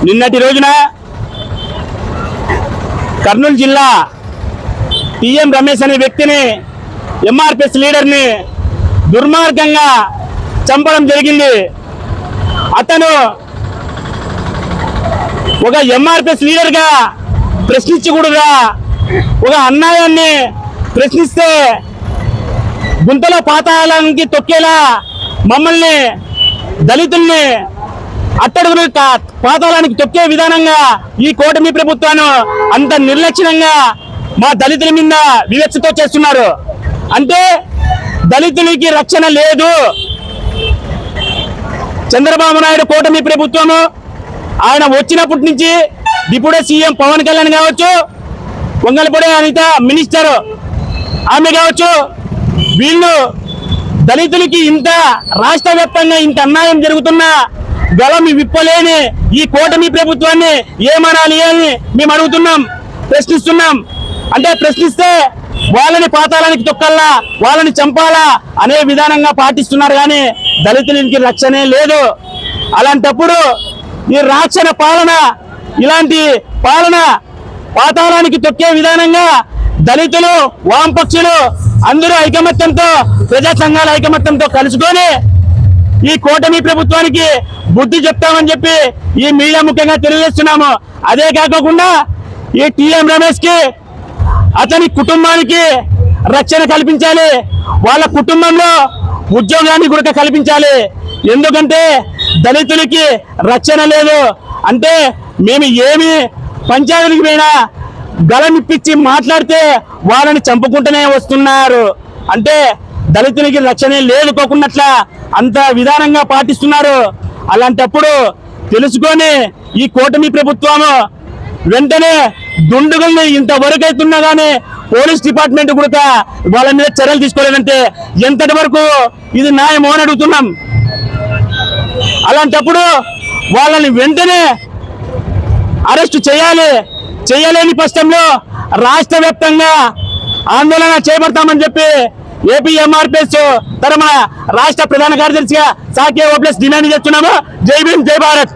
నిన్నటి రోజున కర్నూలు జిల్లా టీఎం రమేష్ అనే వ్యక్తిని ఎంఆర్పిఎస్ లీడర్ని దుర్మార్గంగా చంపడం జరిగింది. అతను ఒక ఎంఆర్పిఎస్ లీడర్గా ప్రశ్నించకూడదా? ఒక అన్యాయాన్ని ప్రశ్నిస్తే గుంతలో పాతాళానికి తొక్కేలా మమ్మల్ని దళితుల్ని అట్టడుగులు పాతాళానికి తొక్కే విధానంగా ఈ కూటమి ప్రభుత్వాన్ని అంత నిర్లక్ష్యంగా మా దళితుల మీద వివక్షతో చేస్తున్నారు. అంటే దళితులకి రక్షణ లేదు. చంద్రబాబు నాయుడు కూటమి ప్రభుత్వము ఆయన వచ్చినప్పటి నుంచి డిప్యూటీ సీఎం పవన్ కళ్యాణ్ కావచ్చు, వంగలపూడి అనిత మినిస్టర్ ఆమె కావచ్చు, వీళ్ళు దళితులకి ఇంత రాష్ట్ర వ్యాప్తంగా ఇంత అన్యాయం జరుగుతున్నా గలం విప్పలేని ఈ కూటమి ప్రభుత్వాన్ని ఏమనాలి అని మేము అడుగుతున్నాం, ప్రశ్నిస్తున్నాం. అంటే ప్రశ్నిస్తే వాళ్ళని పాతాళానికి తొక్కల్లా, వాళ్ళని చంపాలా అనే విధానంగా పాటిస్తున్నారు. కానీ దళితులకి రక్షణే లేదు. అలాంటప్పుడు ఈ రాక్షణ పాలన, ఇలాంటి పాలన పాతాళానికి తొక్కే విధానంగా దళితులు, వామపక్షులు అందరూ ఐకమత్యంతో, ప్రజా సంఘాల ఐకమత్యంతో కలుసుకొని ఈ కూటమి ప్రభుత్వానికి బుద్ధి చెప్తామని చెప్పి ఈ మీడియా ముఖ్యంగా తెలియజేస్తున్నాము. అదే కాకుండా ఈ టీఎం రమేష్ కి, అతని కుటుంబానికి రక్షణ కల్పించాలి, వాళ్ళ కుటుంబంలో ఉద్యోగాన్ని కూడా కల్పించాలి. ఎందుకంటే దళితులకి రక్షణ లేదు. అంటే మేము ఏమి పంచాయతీలకు పోయినా గలమిప్పించి మాట్లాడితే వాళ్ళని చంపుకుంటూనే వస్తున్నారు. అంటే దళితులకి రక్షణే లేదుకోకున్నట్లా అంత విధానంగా పాటిస్తున్నారు. అలాంటప్పుడు తెలుసుకొని ఈ కూటమి ప్రభుత్వము వెంటనే దుండుగుల్ని ఇంతవరకు అవుతున్నా కానీ పోలీస్ డిపార్ట్మెంట్ కూడా వాళ్ళ మీద చర్యలు తీసుకోలేదంటే ఎంతటి వరకు ఇది న్యాయమో అని అడుగుతున్నాం. అలాంటప్పుడు వాళ్ళని వెంటనే అరెస్ట్ చేయాలి. చేయలేని పక్షంలో రాష్ట్ర వ్యాప్తంగా ఆందోళన చేపడతామని చెప్పి ఏపీ ఎంఆర్పిఎస్ తరఫున రాష్ట్ర ప్రధాన కార్యదర్శిగా సాకే ఓప్లస్ డిమాండ్ చేస్తున్నాము. జై భీమ్, జై భారత్.